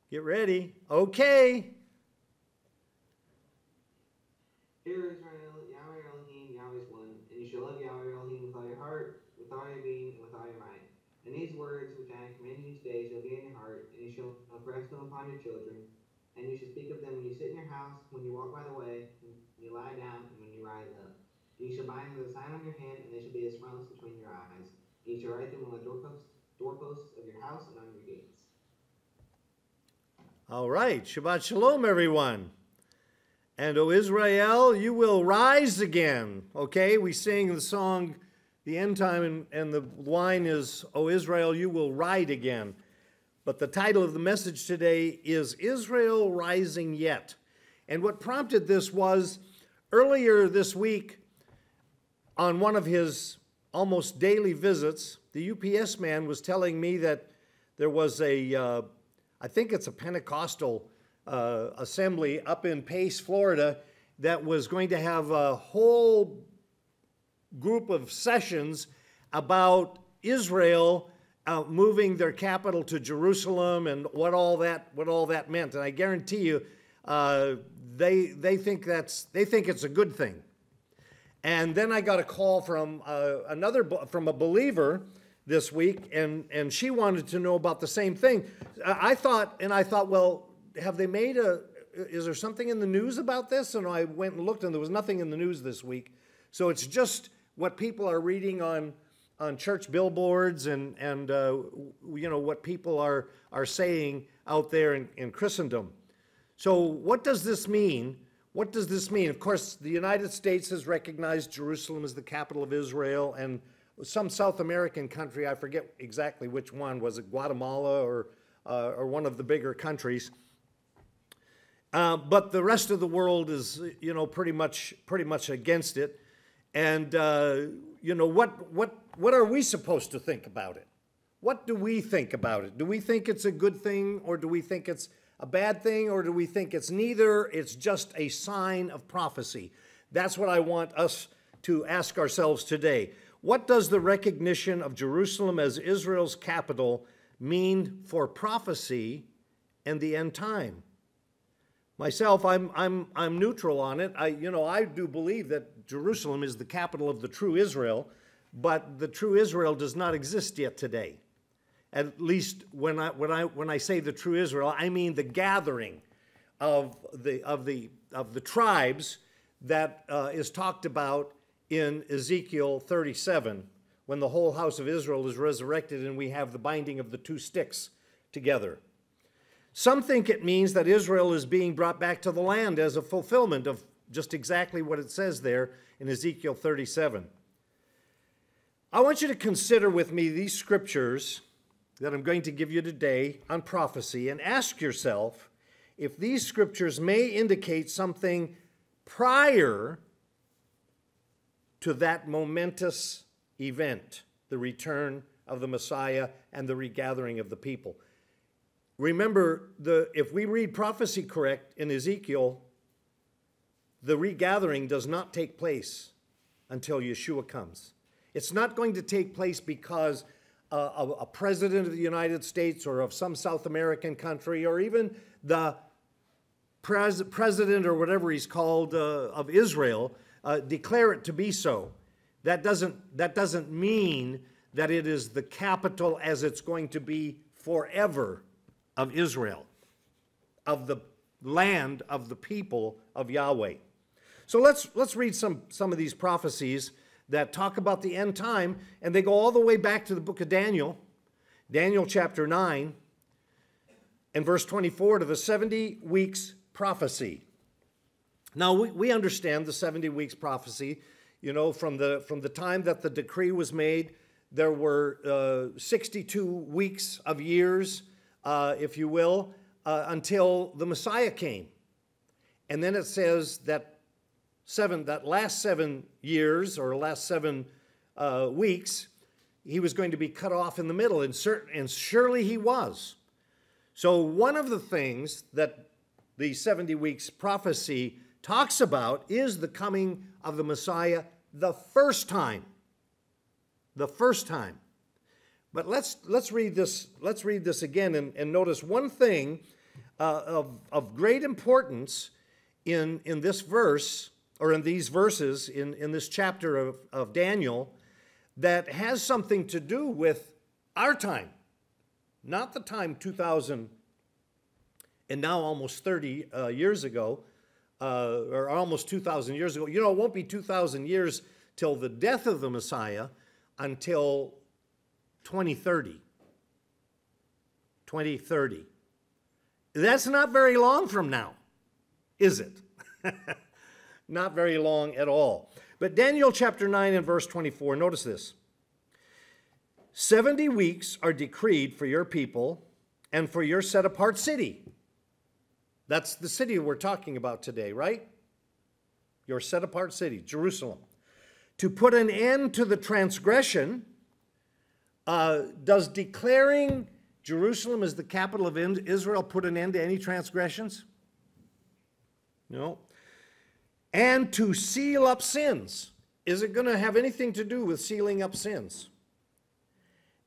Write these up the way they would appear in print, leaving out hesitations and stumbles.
Get ready. Okay. Hear Israel, Yahweh Elohim, Yahweh is one, and you shall love Yahweh Elohim with all your heart, with all your being, and with all your might. And these words which I am commanding you today shall be in your heart, and you shall impress them upon your children, and you shall speak of them when you sit in your house, when you walk by the way, when you lie down, and when you rise up. And you shall bind them as a sign on your hand, and they shall be as frontlets between your eyes. And you shall write them on the doorposts of your house and on your gates. All right. Shabbat Shalom, everyone. And, O Israel, you will rise again. Okay, we sing the song, the end time, and the line is, O Israel, you will ride again. But the title of the message today is Israel Rising Yet? And what prompted this was earlier this week, on one of his almost daily visits, the UPS man was telling me that there was I think it's a Pentecostal assembly up in Pace, Florida, that was going to have a whole group of sessions about Israel moving their capital to Jerusalem and what all that meant. And I guarantee you, they think it's a good thing. And then I got a call from from a believer this week, and she wanted to know about the same thing. I thought, well, have they made is there something in the news about this? And I went and looked, and there was nothing in the news this week. So it's just what people are reading on church billboards and what people are saying out there in Christendom. So what does this mean? What does this mean? Of course, the United States has recognized Jerusalem as the capital of Israel, and some South American country, I forget exactly which one, was it Guatemala or one of the bigger countries? But the rest of the world is, pretty much against it. And what are we supposed to think about it? What do we think about it? Do we think it's a good thing, or do we think it's a bad thing, or do we think it's neither? It's just a sign of prophecy. That's what I want us to ask ourselves today. What does the recognition of Jerusalem as Israel's capital mean for prophecy and the end time? Myself, I'm neutral on it. I do believe that Jerusalem is the capital of the true Israel, but the true Israel does not exist yet today. At least when I say the true Israel, I mean the gathering of the tribes that is talked about in Ezekiel 37, when the whole house of Israel is resurrected and we have the binding of the two sticks together. Some think it means that Israel is being brought back to the land as a fulfillment of just exactly what it says there in Ezekiel 37. I want you to consider with me these scriptures that I'm going to give you today on prophecy, and ask yourself if these scriptures may indicate something prior to that momentous event, the return of the Messiah and the regathering of the people. Remember, if we read prophecy correct in Ezekiel, the regathering does not take place until Yeshua comes. It's not going to take place because a president of the United States or of some South American country, or even the president or whatever he's called of Israel, declare it to be so. That doesn't mean that it is the capital as it's going to be forever of Israel, of the land of the people of Yahweh. So let's read some of these prophecies that talk about the end time, and they go all the way back to the book of Daniel, Daniel chapter 9, and verse 24, to the 70 weeks prophecy. Now, we understand the 70 weeks prophecy. From the time that the decree was made, there were 62 weeks of years, if you will, until the Messiah came. And then it says that last 7 years, or last 7 weeks, he was going to be cut off in the middle, and surely he was. So one of the things that the 70 weeks prophecy talks about is the coming of the Messiah the first time. The first time. But let's read this again and notice one thing of great importance in this verse, or in these verses in this chapter of Daniel, that has something to do with our time, not the time 2,000 and now almost 30 years ago, or almost 2,000 years ago. You know, it won't be 2,000 years till the death of the Messiah until 2030. 2030. That's not very long from now, is it? Not very long at all. But Daniel chapter 9 and verse 24, notice this. 70 weeks are decreed for your people and for your set-apart city. That's the city we're talking about today, right? Your set-apart city, Jerusalem. To put an end to the transgression, does declaring Jerusalem as the capital of Israel put an end to any transgressions? No. And to seal up sins. Is it going to have anything to do with sealing up sins?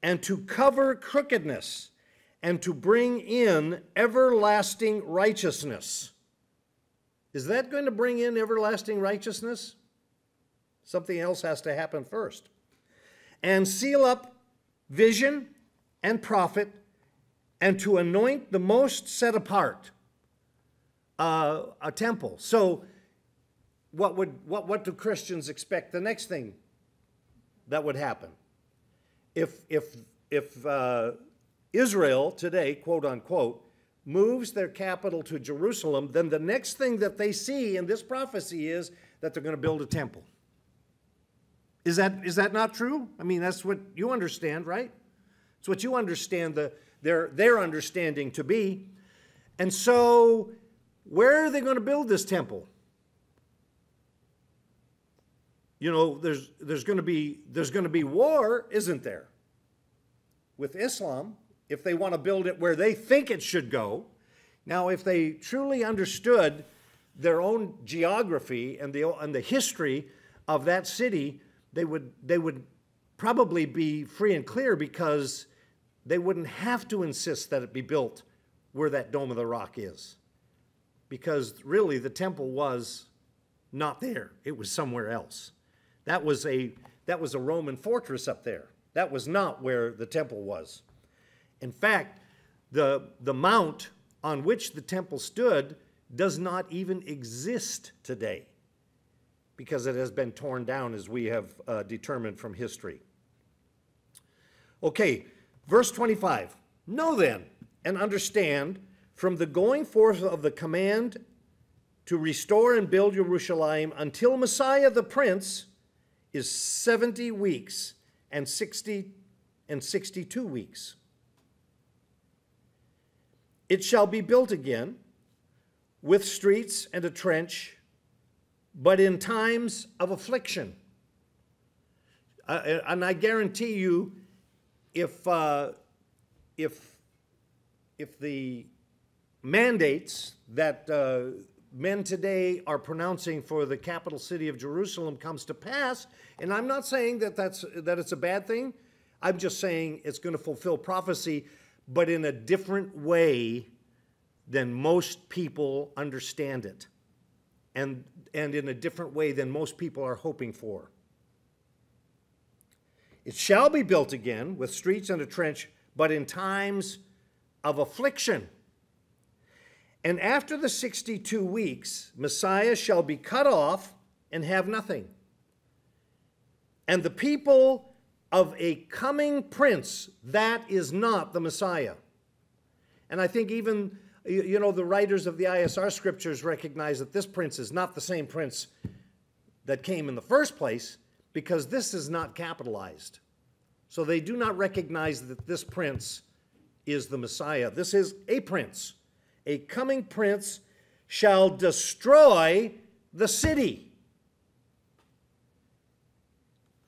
And to cover crookedness, and to bring in everlasting righteousness. Is that going to bring in everlasting righteousness? Something else has to happen first. And seal up vision and prophet, and to anoint the most set apart, a temple. So what do Christians expect the next thing that would happen? If Israel today, quote unquote, moves their capital to Jerusalem, then the next thing that they see in this prophecy is that they're going to build a temple. Is that not true? I mean, that's what you understand, right? It's what you understand their understanding to be. And so, where are they going to build this temple? You know, there's going to be war, isn't there? With Islam, if they want to build it where they think it should go. Now, if they truly understood their own geography and the history of that city, they would probably be free and clear, because they wouldn't have to insist that it be built where that Dome of the Rock is. Because really the temple was not there. It was somewhere else. That was a Roman fortress up there. That was not where the temple was. In fact, the mount on which the temple stood does not even exist today, because it has been torn down, as we have determined from history. Okay, verse 25. Know then and understand, from the going forth of the command to restore and build Jerusalem until Messiah the Prince is 70 weeks and 62 weeks. It shall be built again with streets and a trench, but in times of affliction. And I guarantee you, if the mandates that men today are pronouncing for the capital city of Jerusalem comes to pass, and I'm not saying that it's a bad thing, I'm just saying it's going to fulfill prophecy, but in a different way than most people understand it, and in a different way than most people are hoping for. It shall be built again with streets and a trench, but in times of affliction. And after the 62 weeks, Messiah shall be cut off and have nothing. And the people of a coming prince, that is not the Messiah. And I think even, you know, the writers of the ISR scriptures recognize that this prince is not the same prince that came in the first place, because this is not capitalized. So they do not recognize that this prince is the Messiah. This is a prince. A coming prince shall destroy the city.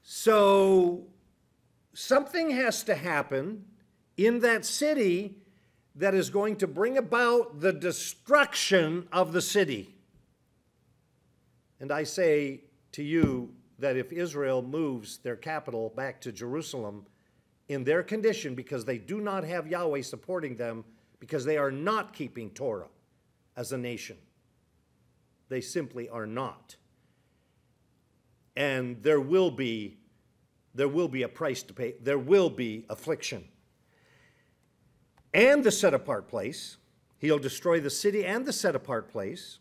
So something has to happen in that city that is going to bring about the destruction of the city. And I say to you that if Israel moves their capital back to Jerusalem in their condition, because they do not have Yahweh supporting them because they are not keeping Torah as a nation. They simply are not. And there will be a price to pay. There will be affliction. And the set-apart place. He'll destroy the city and the set-apart place.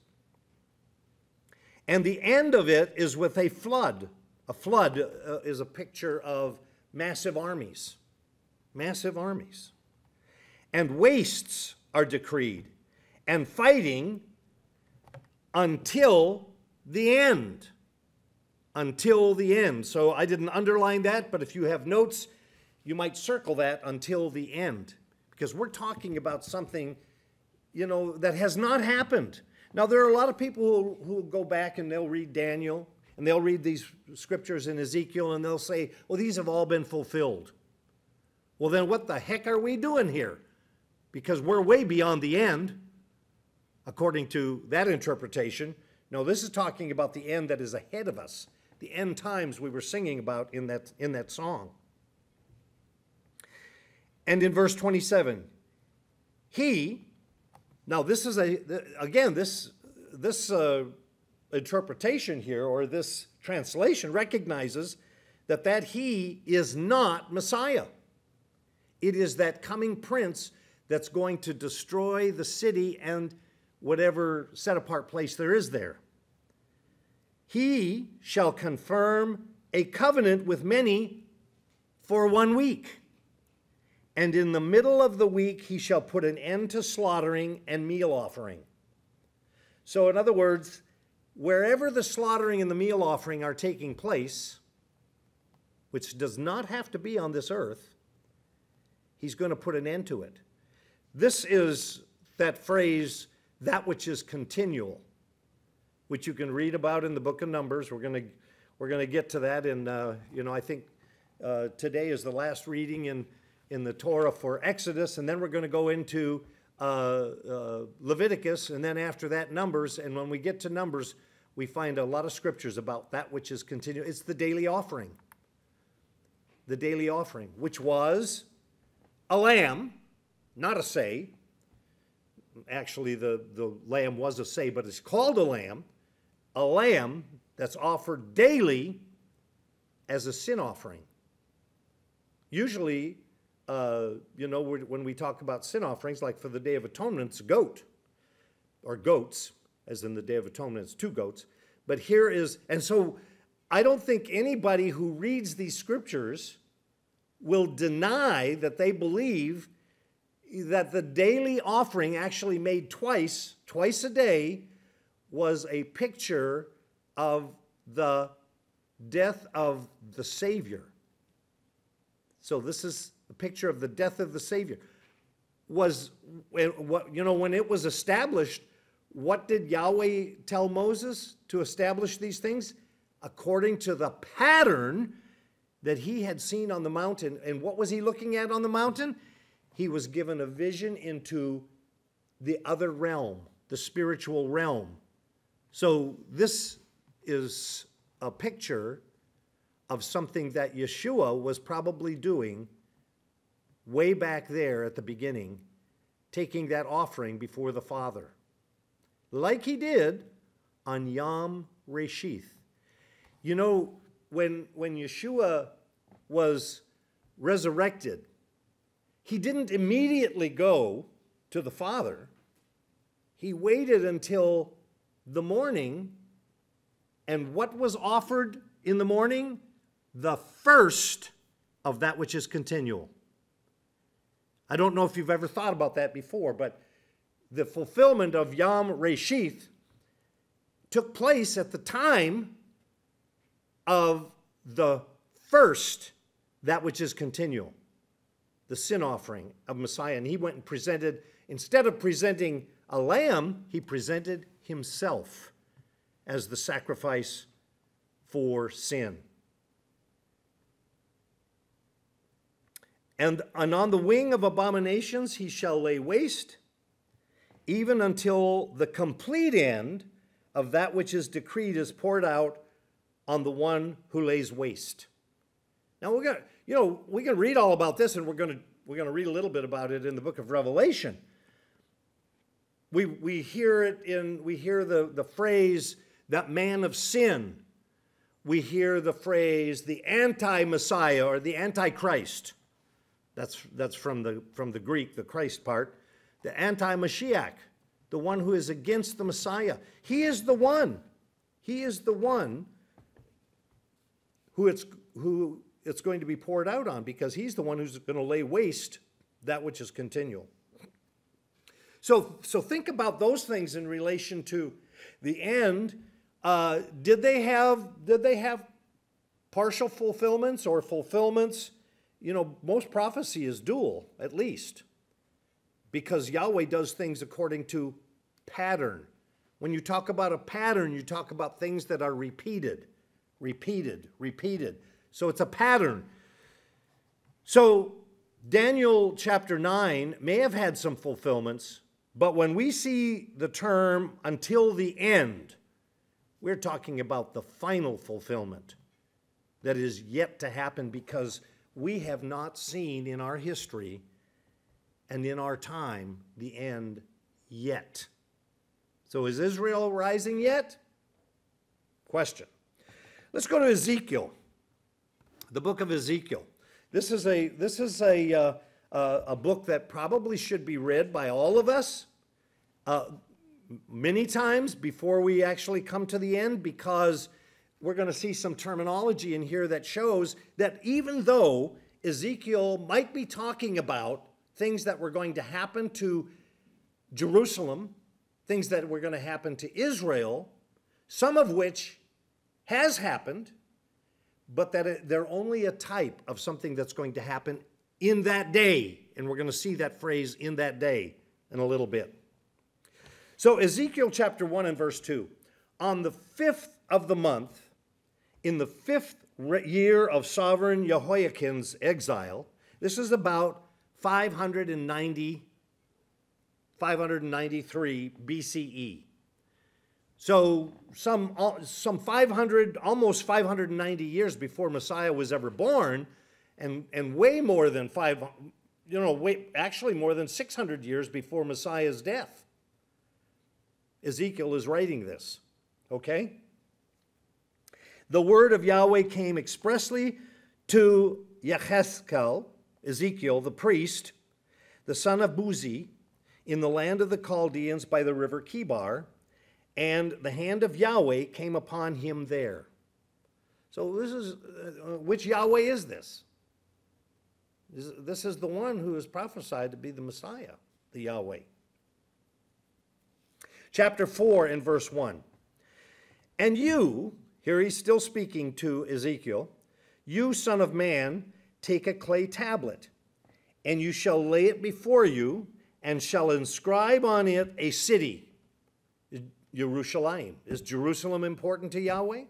And the end of it is with a flood. A flood is a picture of massive armies. Massive armies. And wastes are decreed. And fighting until the end. Until the end. So I didn't underline that, but if you have notes, you might circle that until the end. Because we're talking about something, that has not happened. Now, there are a lot of people who go back and they'll read Daniel, and they'll read these scriptures in Ezekiel, and they'll say, well, these have all been fulfilled. Well, then what the heck are we doing here? Because we're way beyond the end, according to that interpretation. No, this is talking about the end that is ahead of us, the end times we were singing about in that song. And in verse 27, now this is this interpretation here, or this translation, recognizes that he is not Messiah. It is that coming prince that's going to destroy the city and whatever set-apart place there is there. He shall confirm a covenant with many for 1 week. And in the middle of the week, he shall put an end to slaughtering and meal offering. So in other words, wherever the slaughtering and the meal offering are taking place, which does not have to be on this earth, he's going to put an end to it. This is that phrase, that which is continual, which you can read about in the book of Numbers. We're going to get to that in, I think today is the last reading in the Torah for Exodus, and then we're going to go into Leviticus, and then after that Numbers. And when we get to Numbers, we find a lot of scriptures about that which is continual. It's the daily offering. The daily offering, which was a lamb, not a say. Actually, the lamb was a say, but it's called a lamb that's offered daily as a sin offering. Usually, when we talk about sin offerings, like for the Day of Atonement, it's a goat, or goats, as in the Day of Atonement, it's 2 goats. But here is, and so I don't think anybody who reads these scriptures will deny that they believe that the daily offering, actually made twice a day, was a picture of the death of the Savior. So this is a picture of the death of the Savior. When it was established, what did Yahweh tell Moses to establish these things? According to the pattern that he had seen on the mountain. And what was he looking at on the mountain? He was given a vision into the other realm, the spiritual realm. So this is a picture of something that Yeshua was probably doing way back there at the beginning, taking that offering before the Father, like he did on Yom Reshith. When Yeshua was resurrected, he didn't immediately go to the Father. He waited until the morning, and what was offered in the morning? The first of that which is continual. I don't know if you've ever thought about that before, but the fulfillment of Yom Reshith took place at the time of the first, that which is continual, the sin offering of Messiah. And he went and presented, instead of presenting a lamb, he presented himself as the sacrifice for sin. And on the wing of abominations he shall lay waste, even until the complete end of that which is decreed is poured out on the one who lays waste. Now we can read all about this, and we're going to read a little bit about it in the book of Revelation. We hear it we hear the phrase, that man of sin. We hear the phrase, the anti-Messiah or the Antichrist. That's from the Greek, the Christ part. The anti-Mashiach, the one who is against the Messiah. He is the one. He is the one who it's going to be poured out on, because he's the one who's going to lay waste that which is continual. So think about those things in relation to the end. Did they have partial fulfillments or fulfillments? You know, most prophecy is dual, at least, because Yahweh does things according to pattern. When you talk about a pattern, you talk about things that are repeated, repeated, repeated. So it's a pattern. So Daniel chapter 9 may have had some fulfillments, but when we see the term until the end, we're talking about the final fulfillment that is yet to happen, because we have not seen in our history and in our time the end yet. So is Israel rising yet? Question. Let's go to Ezekiel, the book of Ezekiel. This is a book that probably should be read by all of us many times before we actually come to the end, because we're going to see some terminology in here that shows that even though Ezekiel might be talking about things that were going to happen to Jerusalem, things that were going to happen to Israel, some of which has happened, but that they're only a type of something that's going to happen in that day. And we're going to see that phrase, in that day, in a little bit. So Ezekiel chapter 1 and verse 2. On the 5th of the month, in the 5th year of sovereign Jehoiakim's exile, this is about 593 BCE. So some 500, almost 590 years before Messiah was ever born, and way more than actually more than 600 years before Messiah's death. Ezekiel is writing this, okay? The word of Yahweh came expressly to Yechezkel, Ezekiel, the priest, the son of Buzi, in the land of the Chaldeans by the river Kibar, and the hand of Yahweh came upon him there. So this is, which Yahweh is this? This is the one who is prophesied to be the Messiah, the Yahweh. Chapter 4 and verse 1. And you, here he's still speaking to Ezekiel, you, son of man, take a clay tablet, and you shall lay it before you, and shall inscribe on it a city, Jerusalem. Is Jerusalem important to Yahweh?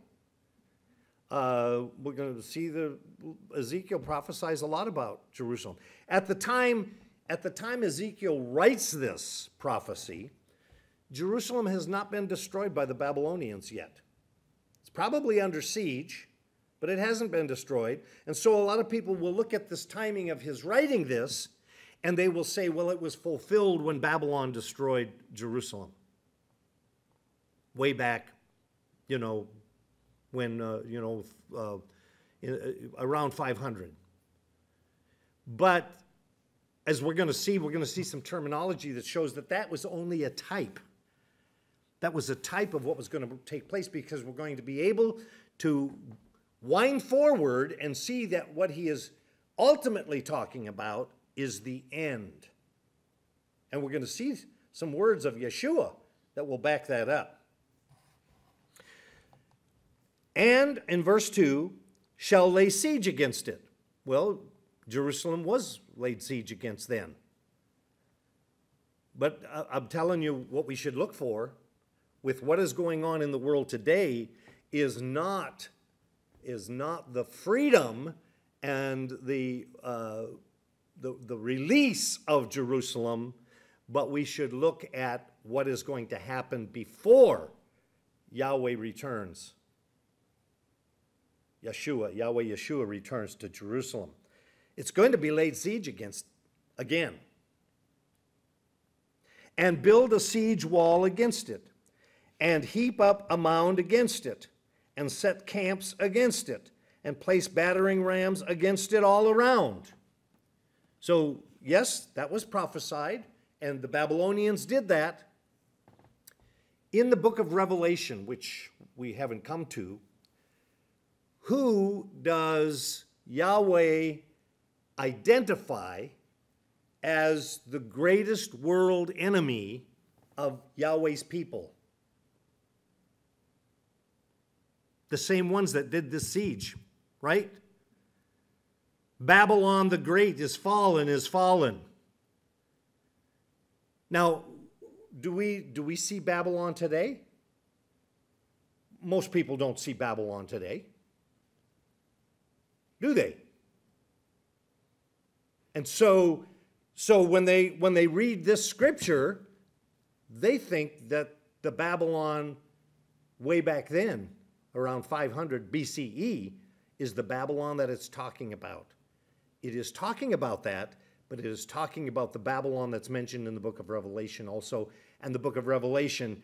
We're going to see Ezekiel prophesies a lot about Jerusalem. At the time Ezekiel writes this prophecy, Jerusalem has not been destroyed by the Babylonians yet. It's probably under siege, but it hasn't been destroyed. And so a lot of people will look at this timing of his writing this, and they will say, well, it was fulfilled when Babylon destroyed Jerusalem. Way back, when, around 500. But as we're going to see some terminology that shows that was only a type. That was a type of what was going to take place, because we're going to be able to wind forward and see that what he is ultimately talking about is the end. And we're going to see some words of Yeshua that will back that up. And in verse 2, shall lay siege against it. Well, Jerusalem was laid siege against then. But I'm telling you what we should look for with what is going on in the world today is not the freedom and the release of Jerusalem, but we should look at what is going to happen before Yahweh returns. Yahweh Yeshua returns to Jerusalem. It's going to be laid siege against again. and build a siege wall against it, and heap up a mound against it, and set camps against it, and place battering rams against it all around. So, yes, that was prophesied, and the Babylonians did that. In the book of Revelation, which we haven't come to, who does Yahweh identify as the greatest world enemy of Yahweh's people? The same ones that did this siege, right? Babylon the Great is fallen, is fallen. Now, do we see Babylon today? Most people don't see Babylon today. Do they? And so when they read this scripture, they think that the Babylon way back then, around 500 BCE, is the Babylon that it's talking about. It is talking about that, but it is talking about the Babylon that's mentioned in the book of Revelation also. And the book of Revelation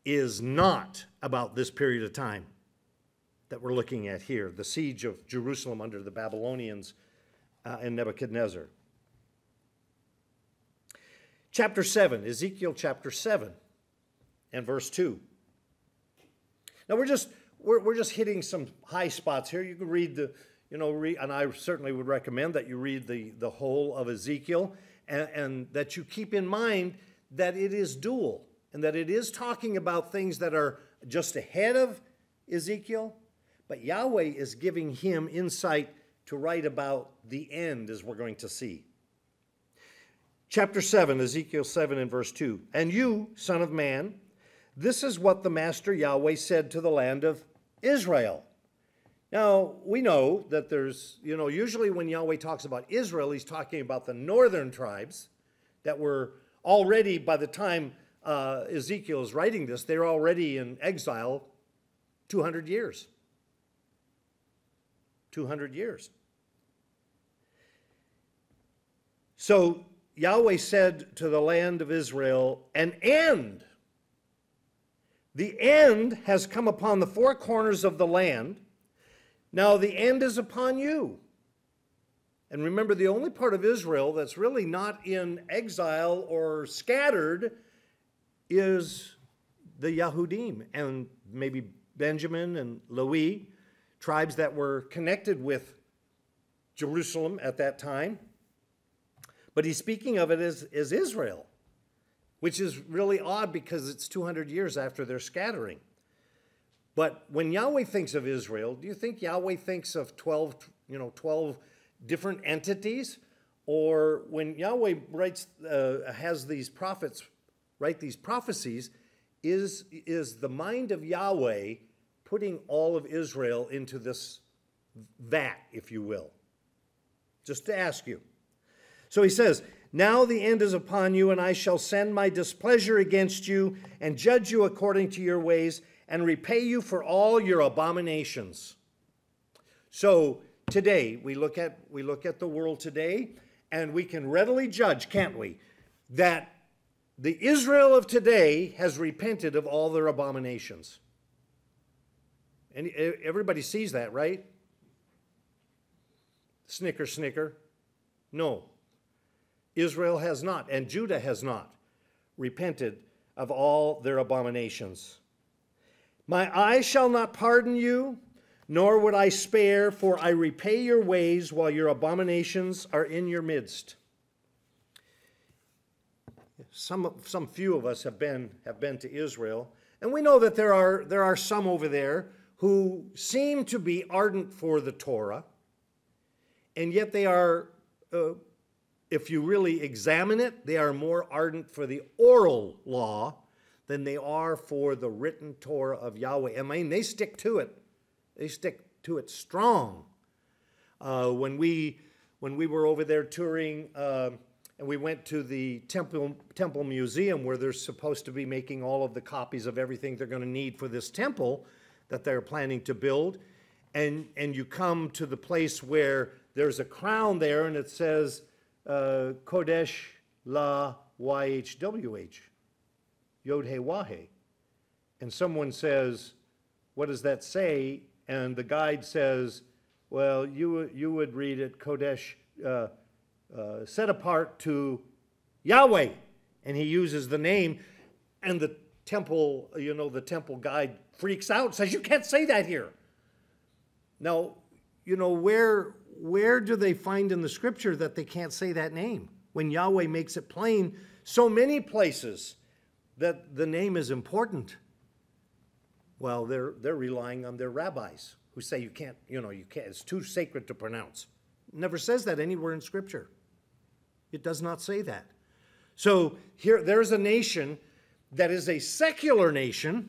is not about this period of time that we're looking at here, the siege of Jerusalem under the Babylonians and Nebuchadnezzar. Chapter 7, Ezekiel chapter 7 and verse 2. Now we're just hitting some high spots here. You can read and I certainly would recommend that you read the whole of Ezekiel, and that you keep in mind that it is dual, and that it is talking about things that are just ahead of Ezekiel, but Yahweh is giving him insight to write about the end, as we're going to see. Chapter 7, Ezekiel 7 and verse 2. And you, son of man, this is what the Master Yahweh said to the land of Israel. Now, we know that there's, usually when Yahweh talks about Israel, he's talking about the northern tribes that were already, by the time Ezekiel is writing this, they're already in exile 200 years. 200 years. So Yahweh said to the land of Israel, an end. The end has come upon the four corners of the land. Now the end is upon you. And remember, the only part of Israel that's really not in exile or scattered is the Yahudim and maybe Benjamin and Lewi, tribes that were connected with Jerusalem at that time. But he's speaking of it as Israel, which is really odd because it's 200 years after their scattering. But when Yahweh thinks of Israel, do you think Yahweh thinks of 12 different entities? Or when Yahweh has these prophets write these prophecies, is the mind of Yahweh putting all of Israel into this vat, if you will? Just to ask you. So he says, now the end is upon you, and I shall send my displeasure against you and judge you according to your ways and repay you for all your abominations. So today, we look at the world today, and we can readily judge, can't we, that the Israel of today has repented of all their abominations. And everybody sees that, right? Snicker, snicker. No. Israel has not, and Judah has not repented of all their abominations. My eye shall not pardon you, nor would I spare, for I repay your ways while your abominations are in your midst. Some few of us have been to Israel, and we know that there are some over there who seem to be ardent for the Torah, and yet they are, if you really examine it, they are more ardent for the oral law than they are for the written Torah of Yahweh. I mean, they stick to it. They stick to it strong. When we were over there touring, and we went to the temple museum where they're supposed to be making all of the copies of everything they're going to need for this temple that they're planning to build, and you come to the place where there's a crown there and it says Kodesh La YHWH, Yod He Wahe. And someone says, what does that say? And the guide says, well, you would read it Kodesh, set apart to Yahweh. And he uses the name, and the temple, the temple guide freaks out, says, you can't say that here. Now, where do they find in the scripture that they can't say that name? When Yahweh makes it plain so many places that the name is important. Well, they're relying on their rabbis who say you can't, it's too sacred to pronounce. It never says that anywhere in scripture. It does not say that. So there's a nation that is a secular nation,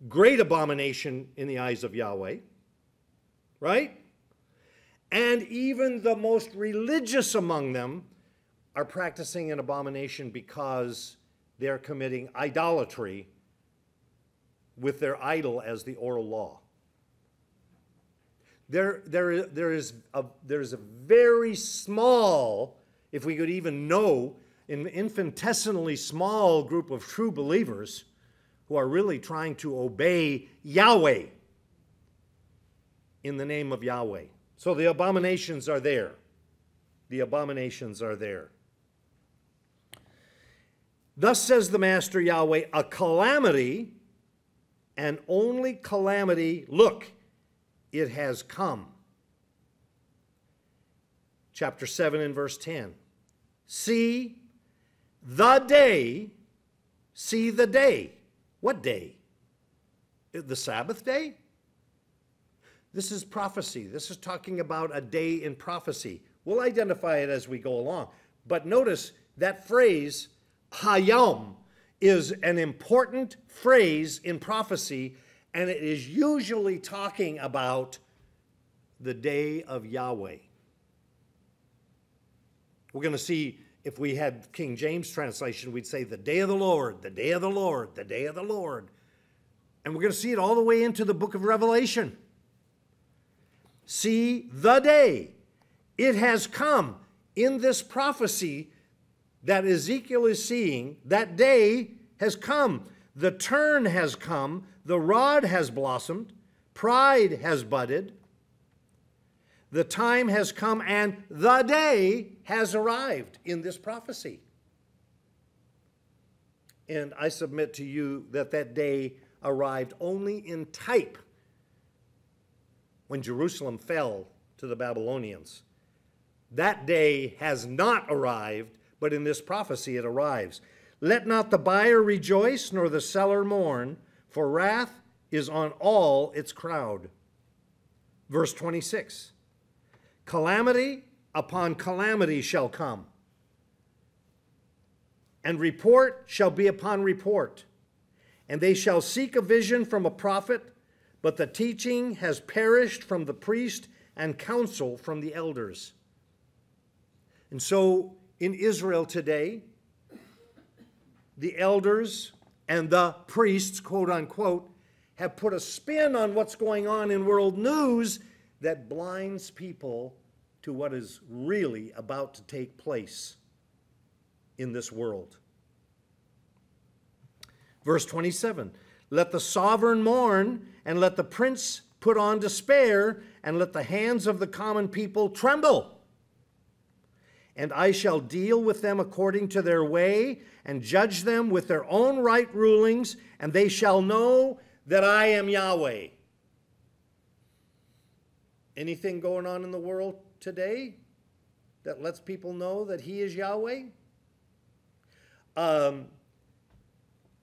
great abomination in the eyes of Yahweh, right? And even the most religious among them are practicing an abomination because they're committing idolatry with their idol as the oral law. There's a very small, if we could even know, an infinitesimally small group of true believers who are really trying to obey Yahweh in the name of Yahweh. So the abominations are there. The abominations are there. Thus says the Master Yahweh, a calamity, and only calamity, look, it has come. Chapter 7 and verse 10. See the day. What day? The Sabbath day? This is prophecy. This is talking about a day in prophecy. We'll identify it as we go along. But notice that phrase, Hayom, is an important phrase in prophecy, and it is usually talking about the day of Yahweh. We're going to see, if we had King James translation, we'd say the day of the Lord, the day of the Lord, the day of the Lord. And we're going to see it all the way into the book of Revelation. See the day. It has come in this prophecy that Ezekiel is seeing. That day has come. The turn has come. The rod has blossomed. Pride has budded. The time has come and the day has arrived in this prophecy. And I submit to you that that day arrived only in type when Jerusalem fell to the Babylonians. That day has not arrived, but in this prophecy it arrives. Let not the buyer rejoice, nor the seller mourn, for wrath is on all its crowd. Verse 26. Calamity upon calamity shall come, and report shall be upon report. And they shall seek a vision from a prophet, but the teaching has perished from the priest, and counsel from the elders. And so in Israel today, the elders and the priests, quote unquote, have put a spin on what's going on in world news that blinds people to what is really about to take place in this world. Verse 27, let the sovereign mourn, and let the prince put on despair, and let the hands of the common people tremble. And I shall deal with them according to their way, and judge them with their own right rulings, and they shall know that I am Yahweh. Anything going on in the world today that lets people know that he is Yahweh? And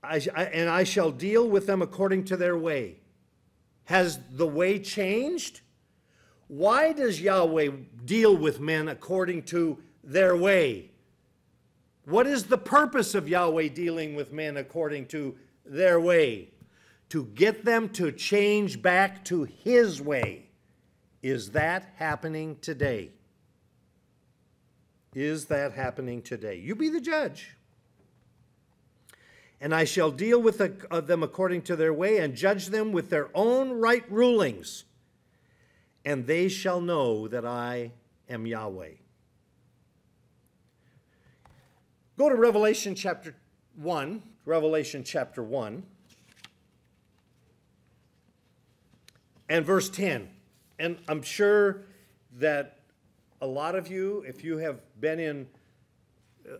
I shall deal with them according to their way. Has the way changed? Why does Yahweh deal with men according to their way? What is the purpose of Yahweh dealing with men according to their way? To get them to change back to his way. Is that happening today? Is that happening today? You be the judge. And I shall deal with them according to their way, and judge them with their own right rulings. And they shall know that I am Yahweh. Go to Revelation chapter 1, Revelation chapter 1, and verse 10. And I'm sure that a lot of you, if you have been in,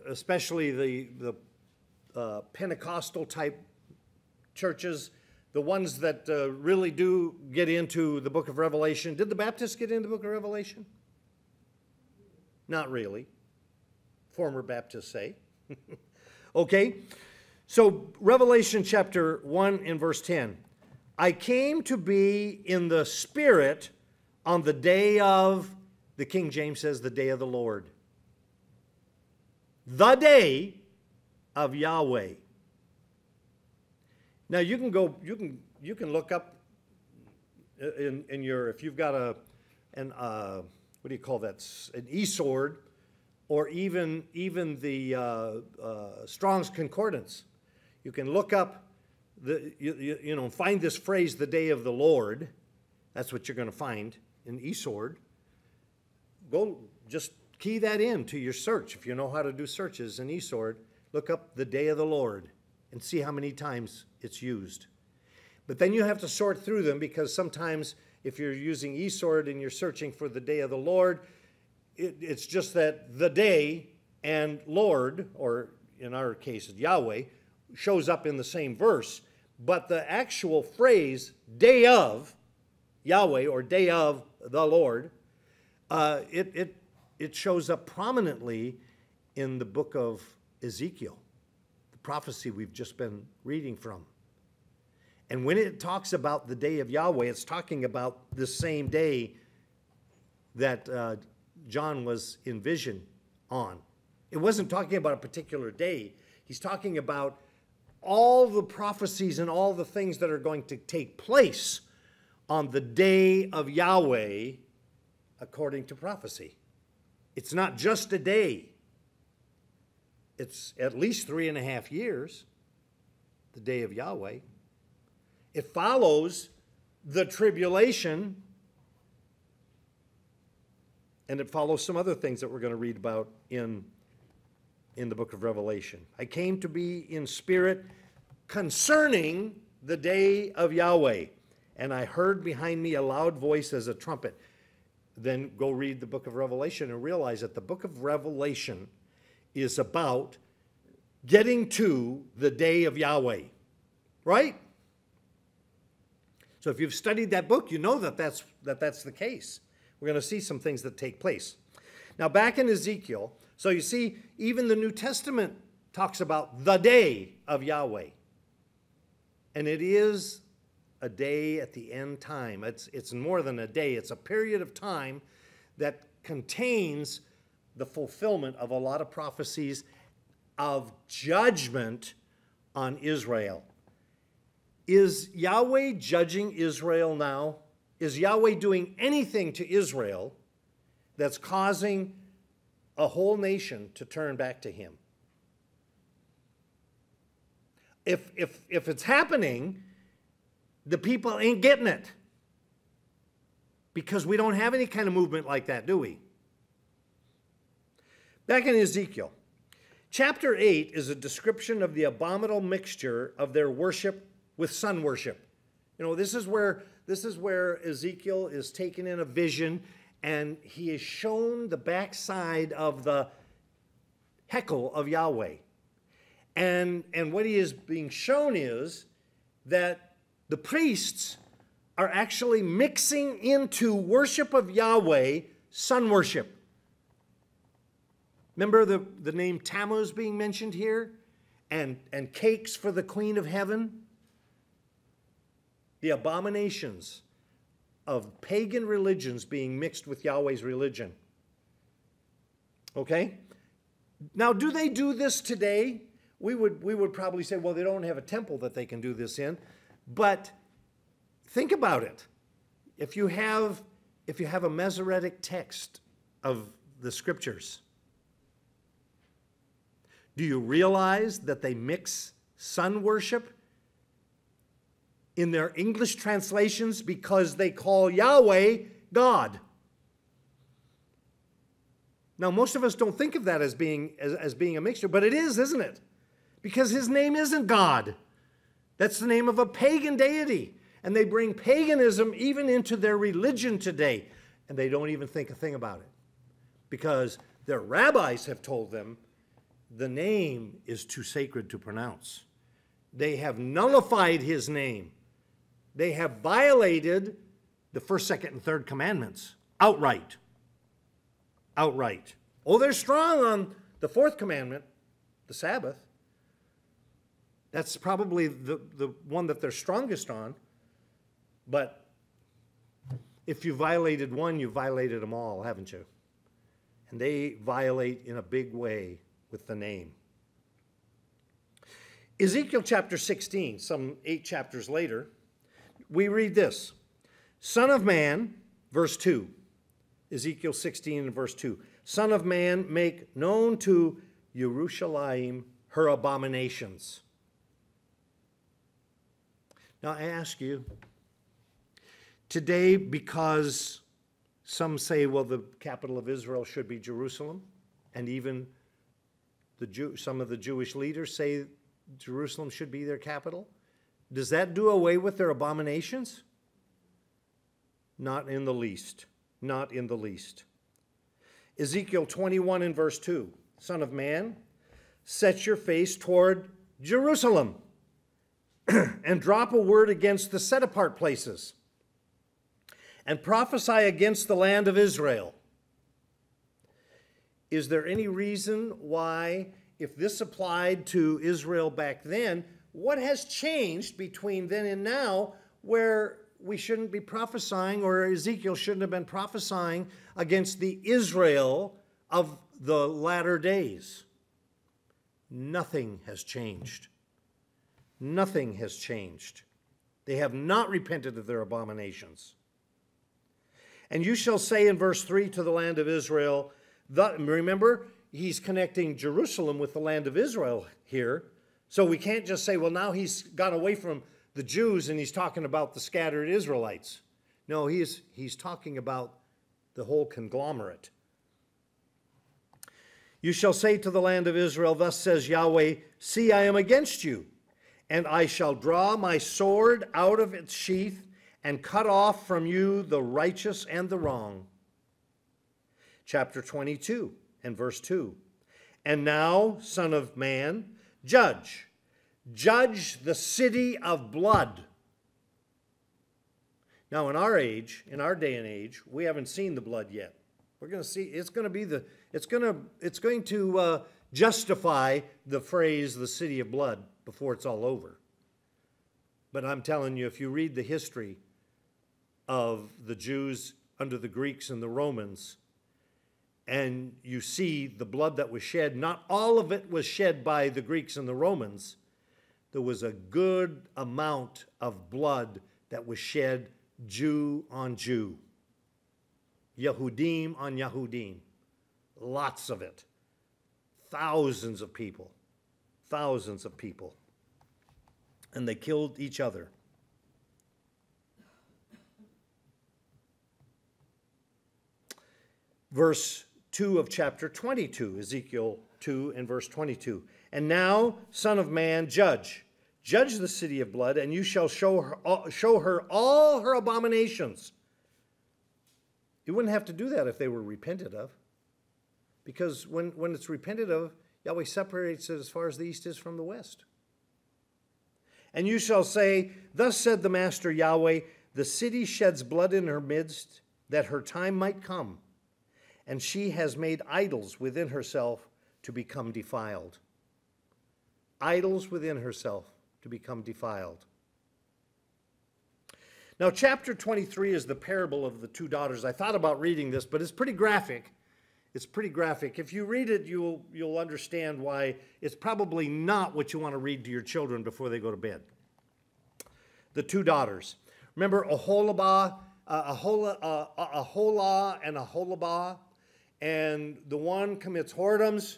especially the Pentecostal type churches, the ones that really do get into the book of Revelation. Did the Baptists get into the book of Revelation? Not really. Former Baptists say. Okay, so Revelation chapter 1 and verse 10. I came to be in the Spirit on the day of, the King James says, the day of the Lord. The day of Yahweh. Now you can go, you can look up in your, if you've got what do you call that, an e-sword, or even the Strong's Concordance. You can look up find this phrase, the day of the Lord. That's what you're going to find in e-sword. Go just key that in to your search. If you know how to do searches in e-sword, look up the day of the Lord and see how many times it's used. But then you have to sort through them, because sometimes if you're using e-sword and you're searching for the day of the Lord, it's just that the day and Lord, or in our case Yahweh, shows up in the same verse. But the actual phrase, day of Yahweh, or day of the Lord, it shows up prominently in the book of Ezekiel, the prophecy we've just been reading from. And when it talks about the day of Yahweh, it's talking about the same day that John was in vision on. It wasn't talking about a particular day. He's talking about all the prophecies and all the things that are going to take place on the day of Yahweh according to prophecy. It's not just a day. It's at least 3.5 years, the day of Yahweh. It follows the tribulation, and it follows some other things that we're going to read about in the book of Revelation. I came to be in spirit concerning the day of Yahweh, and I heard behind me a loud voice as a trumpet. Then go read the book of Revelation and realize that the book of Revelation is about getting to the day of Yahweh, right? So if you've studied that book, you know that that's the case. We're going to see some things that take place. Now back in Ezekiel, so you see, even the New Testament talks about the day of Yahweh. And it is a day at the end time. It's more than a day. It's a period of time that contains the fulfillment of a lot of prophecies of judgment on Israel. Is Yahweh judging Israel now? Is Yahweh doing anything to Israel that's causing a whole nation to turn back to him? If it's happening, the people ain't getting it, because we don't have any kind of movement like that, do we? Back in Ezekiel, chapter 8 is a description of the abominable mixture of their worship with sun worship. You know, this is where Ezekiel is taken in a vision, and he is shown the backside of the heckle of Yahweh. And what he is being shown is that the priests are actually mixing into worship of Yahweh sun worship. Remember the name Tammuz being mentioned here? And cakes for the Queen of Heaven? The abominations of pagan religions being mixed with Yahweh's religion. Okay? Now, do they do this today? We would probably say, well, they don't have a temple that they can do this in. But think about it. If you have a Masoretic text of the scriptures, do you realize that they mix sun worship in their English translations because they call Yahweh God? Now, most of us don't think of that as being a mixture, but it is, isn't it? Because his name isn't God. That's the name of a pagan deity. And they bring paganism even into their religion today. And they don't even think a thing about it. Because their rabbis have told them the name is too sacred to pronounce. They have nullified his name. They have violated the first, second, and third commandments outright. Outright. Oh, they're strong on the fourth commandment, the Sabbath. That's probably the one that they're strongest on. But if you violated one, you violated them all, haven't you? And they violate in a big way with the name. Ezekiel chapter 16, some 8 chapters later, we read this. Son of man, verse 2. Ezekiel 16 and verse 2. Son of man, make known to Jerusalem her abominations. Now I ask you, today, because some say, well, the capital of Israel should be Jerusalem, and even some of the Jewish leaders say Jerusalem should be their capital, does that do away with their abominations? Not in the least. Not in the least. Ezekiel 21 and verse 2. Son of man, set your face toward Jerusalem and drop a word against the set-apart places, and prophesy against the land of Israel. Is there any reason why, if this applied to Israel back then, what has changed between then and now where we shouldn't be prophesying, or Ezekiel shouldn't have been prophesying against the Israel of the latter days? Nothing has changed. Nothing has changed. They have not repented of their abominations. And you shall say in verse 3 to the land of Israel, remember, he's connecting Jerusalem with the land of Israel here. So we can't just say, well, now he's gone away from the Jews and he's talking about the scattered Israelites. No, he's talking about the whole conglomerate. You shall say to the land of Israel, thus says Yahweh, see, I am against you, and I shall draw my sword out of its sheath and cut off from you the righteous and the wrong. Chapter 22 and verse 2. And now, son of man, judge the city of blood. Now, in our age, in our day and age, we haven't seen the blood yet. We're going to see. It's going to justify the phrase "the city of blood" before it's all over. But I'm telling you, if you read the history of the Jews under the Greeks and the Romans, and you see the blood that was shed, not all of it was shed by the Greeks and the Romans. There was a good amount of blood that was shed Jew on Jew, Yehudim on Yehudim. Lots of it. Thousands of people. Thousands of people. And they killed each other. Verse 2 of chapter 22, Ezekiel 2 and verse 22. And now, son of man, judge the city of blood, and you shall show her all her abominations. You wouldn't have to do that if they were repented of. Because when it's repented of, Yahweh separates it as far as the east is from the west. And you shall say, thus said the Master Yahweh, the city sheds blood in her midst, that her time might come. And she has made idols within herself to become defiled. Idols within herself to become defiled. Now, chapter 23 is the parable of the two daughters. I thought about reading this, but it's pretty graphic. It's pretty graphic. If you read it, you'll understand why it's probably not what you want to read to your children before they go to bed. The two daughters. Remember Aholah and Aholibah, and the one commits whoredoms,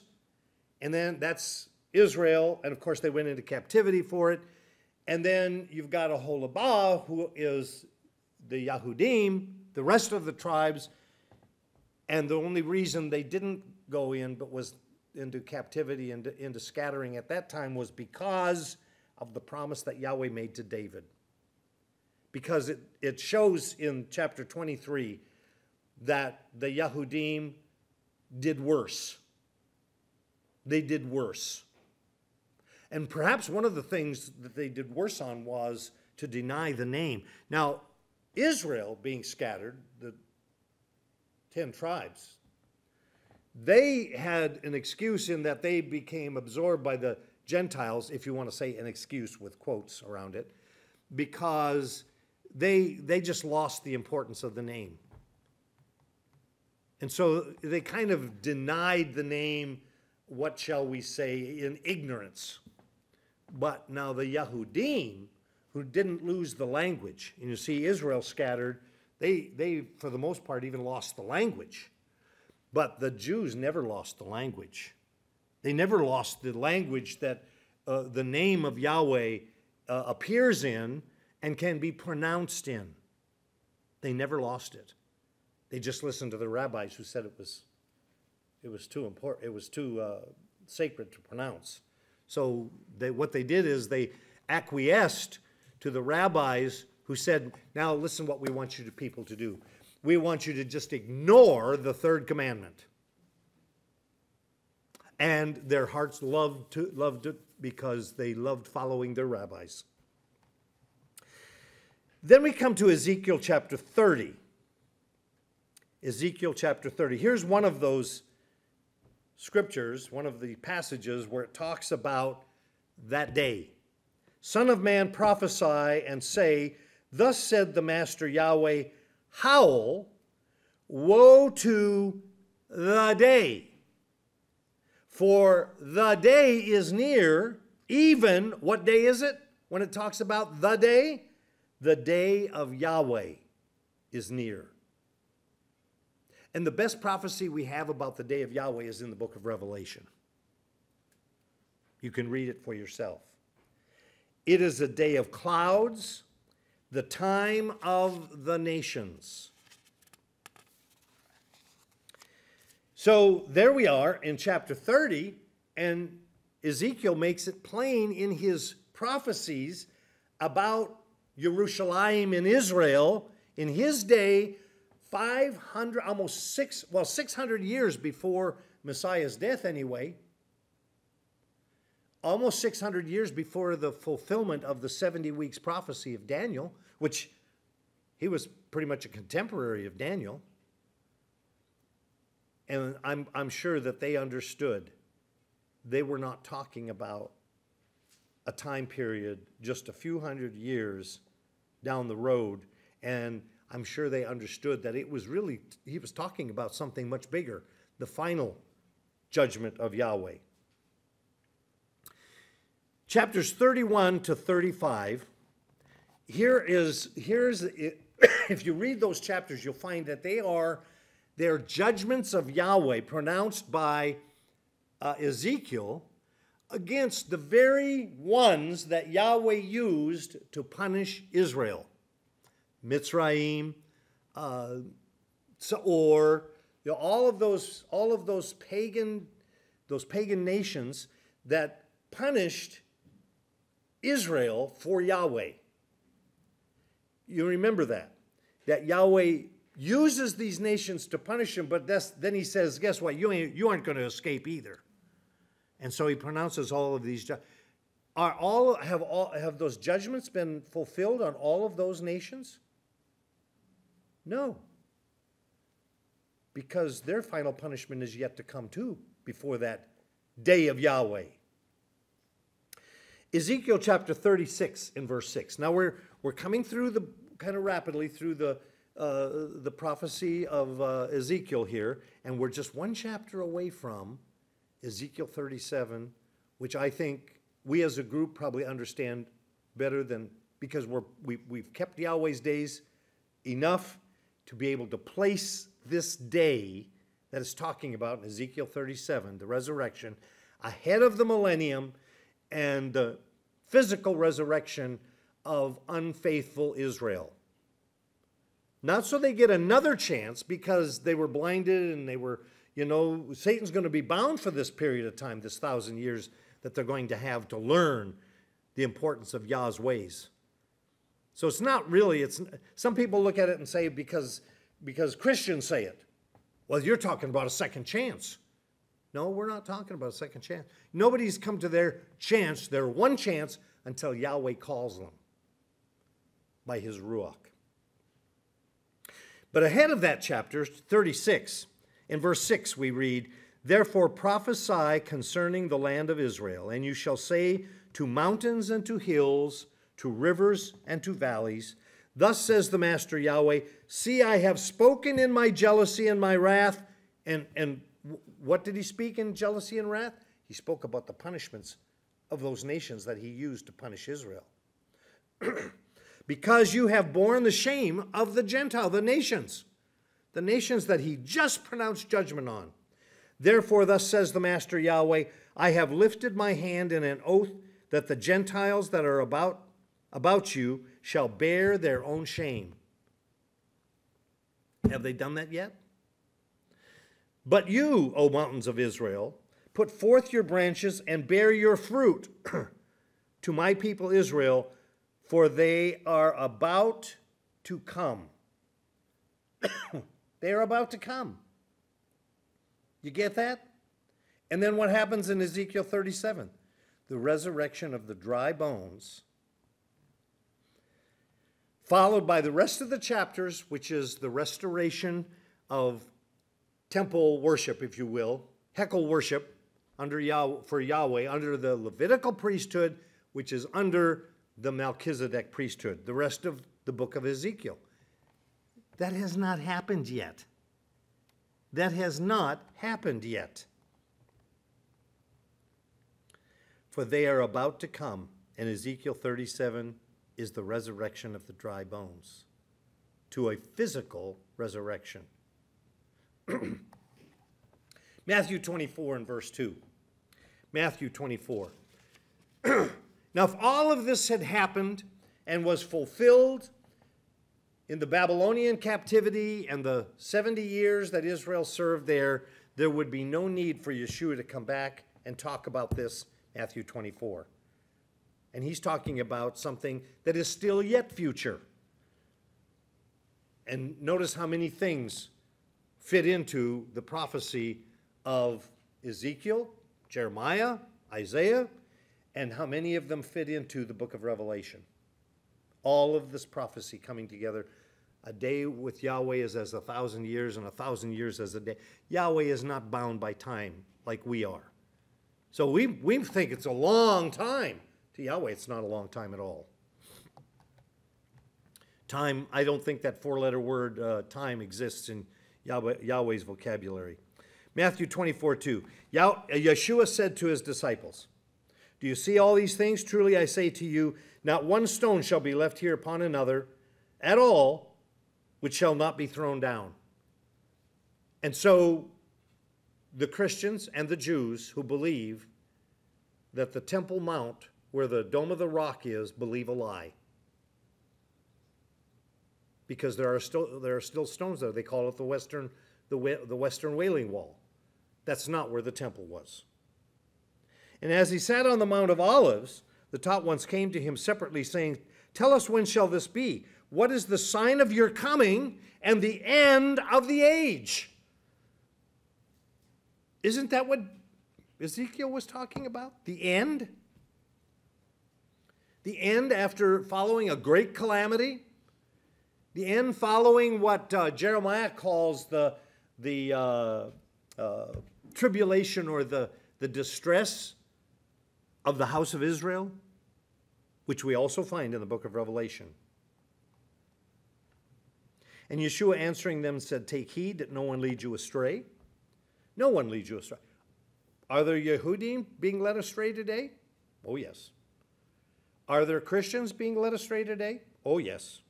and then that's Israel, and of course they went into captivity for it. And then you've got Aholibah, who is the Yehudim, the rest of the tribes, and the only reason they didn't go in, but was into captivity, into scattering at that time, was because of the promise that Yahweh made to David. Because it shows in chapter 23 that the Yahudim did worse. They did worse. And perhaps one of the things that they did worse on was to deny the name. Now, Israel being scattered, the 10 tribes, they had an excuse in that they became absorbed by the Gentiles, if you want to say an excuse with quotes around it, because they just lost the importance of the name. And so they kind of denied the name, what shall we say, in ignorance. But now the Yahudim, who didn't lose the language, and you see Israel scattered, they for the most part even lost the language. But the Jews never lost the language. They never lost the language that the name of Yahweh appears in and can be pronounced in. They never lost it. They just listened to the rabbis who said it was too important, it was too sacred to pronounce. So what they did is they acquiesced to the rabbis who said, now listen what we want you people to do. We want you to just ignore the third commandment. And their hearts loved it because they loved following their rabbis. Then we come to Ezekiel chapter 30. Ezekiel chapter 30. Here's one of those scriptures, one of the passages where it talks about that day. Son of man, prophesy and say, thus said the Master Yahweh, howl, woe to the day. For the day is near, even, what day is it? When it talks about the day of Yahweh is near. And the best prophecy we have about the day of Yahweh is in the book of Revelation. You can read it for yourself. It is a day of clouds, the time of the nations. So there we are in chapter 30, and Ezekiel makes it plain in his prophecies about Jerusalem in Israel in his day, 600 years before Messiah's death anyway, almost 600 years before the fulfillment of the 70 weeks prophecy of Daniel, which he was pretty much a contemporary of Daniel. And I'm sure that they understood they were not talking about a time period just a few hundred years down the road. And I'm sure they understood that it was really, he was talking about something much bigger, the final judgment of Yahweh. Chapters 31 to 35, here's if you read those chapters, you'll find that they're judgments of Yahweh pronounced by Ezekiel against the very ones that Yahweh used to punish Israel. Mitzrayim, Seor, all of those pagan nations that punished Israel for Yahweh. You remember that Yahweh uses these nations to punish them, but then he says, guess what? You aren't going to escape either. And so he pronounces all of these. Have those judgments been fulfilled on all of those nations? No. Because their final punishment is yet to come too, before that day of Yahweh. Ezekiel chapter 36 in verse 6. Now we're coming through kind of rapidly through the prophecy of Ezekiel here, and we're just one chapter away from Ezekiel 37, which I think we as a group probably understand better than, because we've kept Yahweh's days enough to be able to place this day that it's talking about in Ezekiel 37, the resurrection, ahead of the millennium and the physical resurrection of unfaithful Israel. Not so they get another chance because they were blinded and they were, You know, Satan's going to be bound for this period of time, this 1,000 years that they're going to have to learn the importance of Yah's ways. So it's not really, some people look at it and say because Christians say it, well, you're talking about a second chance. No, we're not talking about a second chance. Nobody's come to their chance, their one chance, until Yahweh calls them by his Ruach. But ahead of that chapter, 36, in verse 6 we read, "Therefore prophesy concerning the land of Israel, and you shall say to mountains and to hills, to rivers and to valleys, thus says the Master Yahweh, see, I have spoken in my jealousy and my wrath." And what did he speak in jealousy and wrath? He spoke about the punishments of those nations that he used to punish Israel. "Because you have borne the shame of the Gentile, the nations that he just pronounced judgment on. Therefore, thus says the Master Yahweh, I have lifted my hand in an oath that the Gentiles that are about you shall bear their own shame." Have they done that yet? "But you, O mountains of Israel, put forth your branches and bear your fruit to my people Israel, for they are about to come." They are about to come. You get that? And then what happens in Ezekiel 37? The resurrection of the dry bones, followed by the rest of the chapters, which is the restoration of temple worship, if you will, Hekel worship for Yahweh under the Levitical priesthood, which is under the Melchizedek priesthood, the rest of the book of Ezekiel. That has not happened yet. That has not happened yet. For they are about to come, and Ezekiel 37 is the resurrection of the dry bones, to a physical resurrection. Matthew 24 and verse 2. Matthew 24. Now, if all of this had happened and was fulfilled in the Babylonian captivity and the 70 years that Israel served there, there would be no need for Yeshua to come back and talk about this, Matthew 24. And he's talking about something that is still yet future. And notice how many things fit into the prophecy of Ezekiel, Jeremiah, Isaiah, and how many of them fit into the book of Revelation. All of this prophecy coming together. A day with Yahweh is as 1,000 years, and 1,000 years as a day. Yahweh is not bound by time like we are. So we think it's a long time. To Yahweh, it's not a long time at all. Time, I don't think that four-letter word time exists in Yahweh's vocabulary. Matthew 24:2. Yeshua said to his disciples, "Do you see all these things? Truly I say to you, not one stone shall be left here upon another at all, which shall not be thrown down." And so the Christians and the Jews who believe that the Temple Mount, where the Dome of the Rock is, believe a lie. Because there are still stones there. They call it the Western Wailing Wall. That's not where the temple was. "And as he sat on the Mount of Olives, the taught ones came to him separately, saying, Tell us, when shall this be? What is the sign of your coming and the end of the age?" Isn't that what Ezekiel was talking about? The end? The end after following a great calamity? The end following what Jeremiah calls the tribulation or the distress of the house of Israel, which we also find in the book of Revelation. "And Yeshua answering them said, Take heed that no one leads you astray." No one leads you astray. Are there Yehudim being led astray today? Oh, yes. Are there Christians being led astray today? Oh, yes.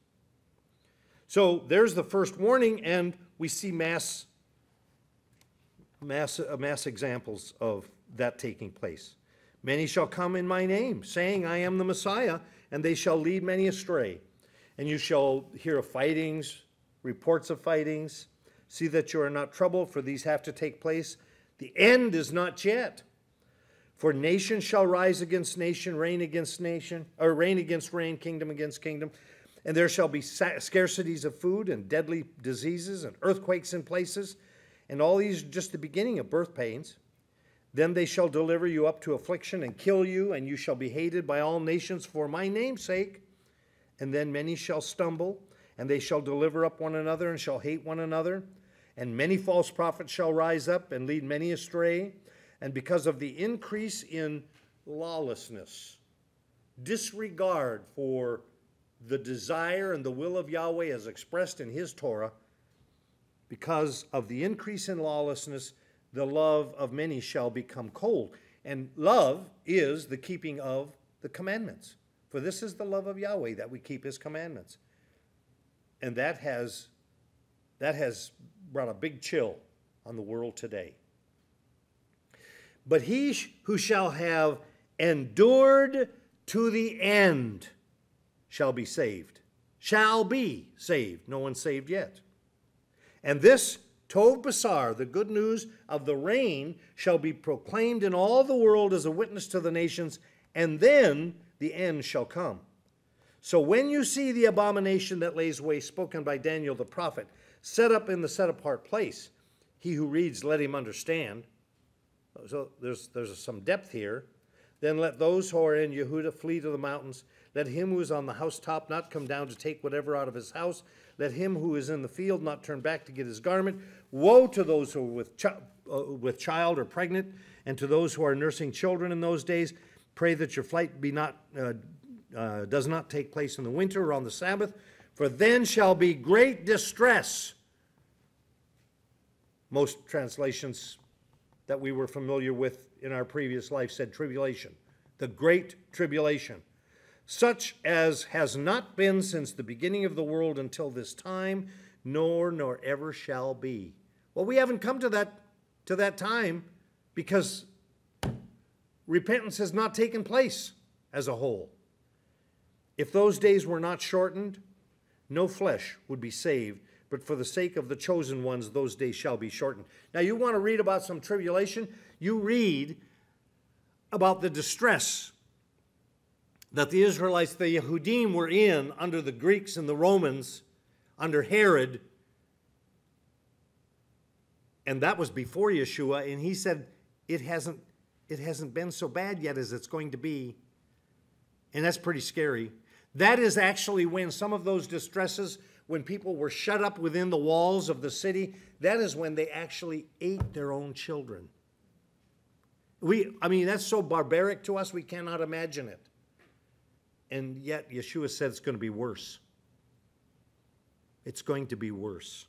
So there's the first warning, and we see mass examples of that taking place. "Many shall come in my name, saying, I am the Messiah, and they shall lead many astray. And you shall hear of fightings, reports of fightings. See that you are not troubled, for these have to take place. The end is not yet. For nation shall rise against nation, reign against nation, or reign against reign, kingdom against kingdom. And there shall be scarcities of food and deadly diseases and earthquakes in places. And all these are just the beginning of birth pains. Then they shall deliver you up to affliction and kill you, and you shall be hated by all nations for my name's sake. And then many shall stumble, and they shall deliver up one another and shall hate one another. And many false prophets shall rise up and lead many astray. And because of the increase in lawlessness, disregard for the desire and the will of Yahweh as expressed in his Torah, because of the increase in lawlessness, the love of many shall become cold. And love is the keeping of the commandments. For this is the love of Yahweh, that we keep his commandments. And that has brought a big chill on the world today. But he who shall have endured to the end shall be saved. Shall be saved. No one's saved yet. And this Tov Basar, the good news of the reign, shall be proclaimed in all the world as a witness to the nations, and then the end shall come. So when you see the abomination that lays waste, spoken by Daniel the prophet, set up in the set-apart place, he who reads, let him understand. So there's some depth here. Then let those who are in Yehuda flee to the mountains. Let him who is on the housetop not come down to take whatever out of his house. Let him who is in the field not turn back to get his garment. Woe to those who are with child or pregnant, and to those who are nursing children in those days. Pray that your flight does not take place in the winter or on the Sabbath, for then shall be great distress. Most translations that we were familiar with in our previous life said tribulation, the great tribulation, such as has not been since the beginning of the world until this time, nor ever shall be. Well, we haven't come to that time because repentance has not taken place as a whole. If those days were not shortened, no flesh would be saved, but for the sake of the chosen ones, those days shall be shortened. Now, you want to read about some tribulation? You read about the distress that the Israelites, the Yehudim, were in under the Greeks and the Romans, under Herod. And that was before Yeshua, and he said, it hasn't been so bad yet as it's going to be. And that's pretty scary. That is actually when some of those distresses, when people were shut up within the walls of the city, that is when they actually ate their own children. That's so barbaric to us, we cannot imagine it. And yet Yeshua said it's going to be worse. It's going to be worse.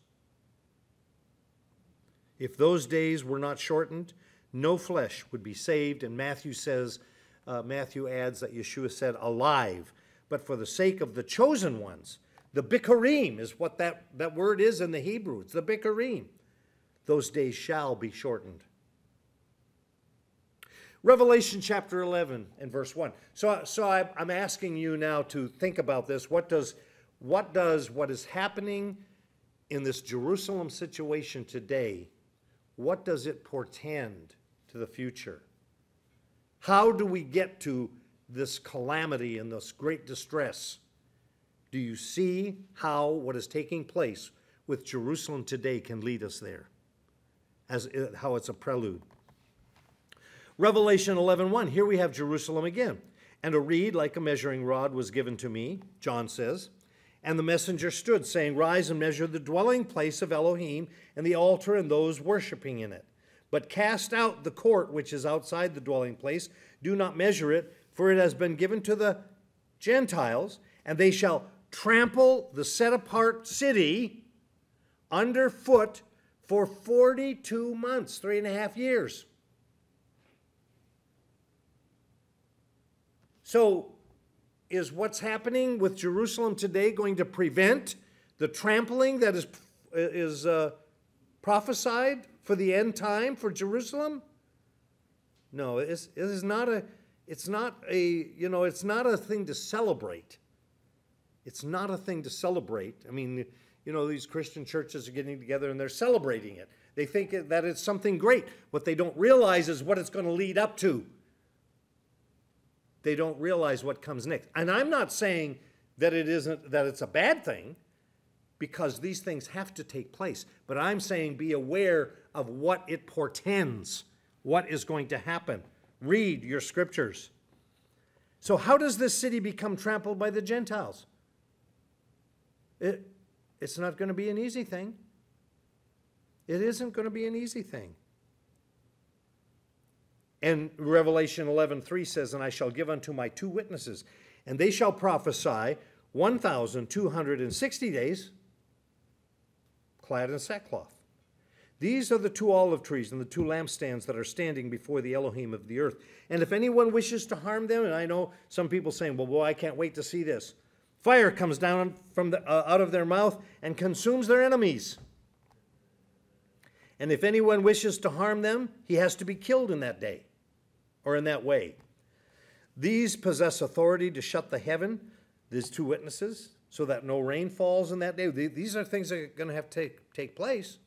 If those days were not shortened, no flesh would be saved. And Matthew adds that Yeshua said alive. But for the sake of the chosen ones, the Bikurim is what that word is in the Hebrew. It's the Bikurim. Those days shall be shortened. Revelation chapter 11 and verse 1. So I'm asking you now to think about this. What is happening in this Jerusalem situation today, what does it portend to the future? How do we get to this calamity and this great distress? Do you see how what is taking place with Jerusalem today can lead us there? How it's a prelude. Revelation 11:1, here we have Jerusalem again. And a reed like a measuring rod was given to me, John says. And the messenger stood, saying, rise and measure the dwelling place of Elohim and the altar and those worshiping in it. But cast out the court which is outside the dwelling place. Do not measure it, for it has been given to the Gentiles, and they shall trample the set-apart city underfoot for 42 months, 3.5 years. So, is what's happening with Jerusalem today going to prevent the trampling that is prophesied for the end time for Jerusalem? No, it's not a thing to celebrate. It's not a thing to celebrate. I mean, these Christian churches are getting together and they're celebrating it. They think that it's something great. What they don't realize is what it's going to lead up to. They don't realize what comes next. And I'm not saying that it's a bad thing, because these things have to take place. But I'm saying be aware of what it portends, what is going to happen. Read your scriptures. So how does this city become trampled by the Gentiles? It's not going to be an easy thing. It isn't going to be an easy thing. And Revelation 11:3 says, "And I shall give unto my 2 witnesses, and they shall prophesy 1,260 days, clad in sackcloth. These are the 2 olive trees and the 2 lampstands that are standing before the Elohim of the earth. And if anyone wishes to harm them," and I know some people saying, well, boy, I can't wait to see this. "Fire comes down from out of their mouth and consumes their enemies. And if anyone wishes to harm them, he has to be killed in that day," or in that way. "These possess authority to shut the heaven," these 2 witnesses, "so that no rain falls in that day." These are things that are going to have to take place.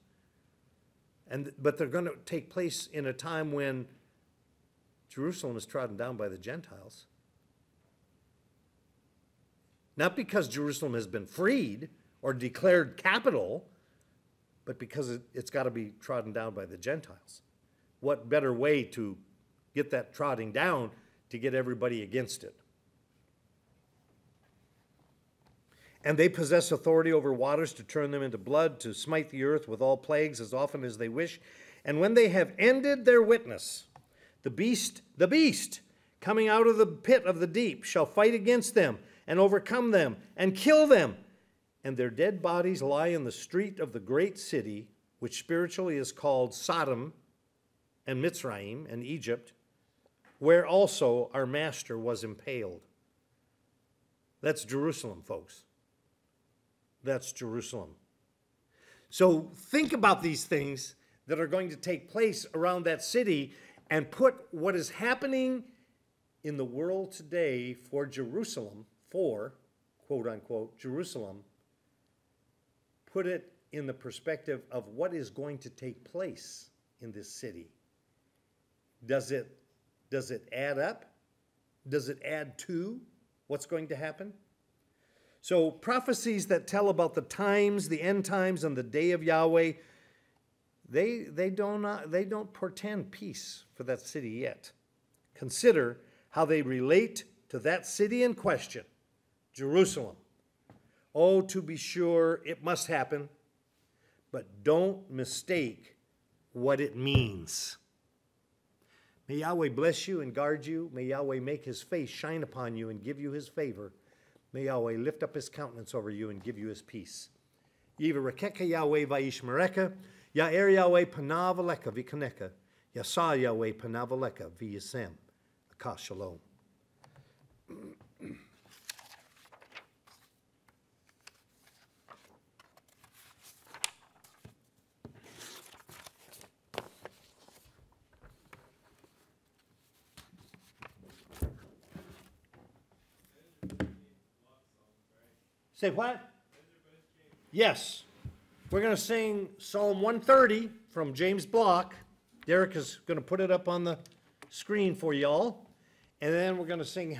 But they're going to take place in a time when Jerusalem is trodden down by the Gentiles. Not because Jerusalem has been freed or declared capital, but because it's got to be trodden down by the Gentiles. What better way to get that trodding down to get everybody against it? "And they possess authority over waters to turn them into blood, to smite the earth with all plagues as often as they wish. And when they have ended their witness, the beast coming out of the pit of the deep shall fight against them and overcome them and kill them. And their dead bodies lie in the street of the great city, which spiritually is called Sodom and Mitzrayim and Egypt, where also our master was impaled." That's Jerusalem, folks. That's Jerusalem. So think about these things that are going to take place around that city, and put what is happening in the world today for Jerusalem, for quote unquote Jerusalem, put it in the perspective of what is going to take place in this city. Does it add up? Does it add to what's going to happen? So prophecies that tell about the times, the end times, and the day of Yahweh, they don't portend peace for that city yet. Consider how they relate to that city in question, Jerusalem. Oh, to be sure, it must happen, but don't mistake what it means. May Yahweh bless you and guard you. May Yahweh make his face shine upon you and give you his favor. May Yahweh lift up his countenance over you and give you his peace. Yivarekeka Yahweh vayishmereka, Ya'er Yahweh panav aleka v'kaneka, Yasa Yahweh panav aleka v'yasem. Akah shalom. Say what? Yes. We're going to sing Psalm 130 from James Block. Derek is going to put it up on the screen for y'all. And then we're going to sing,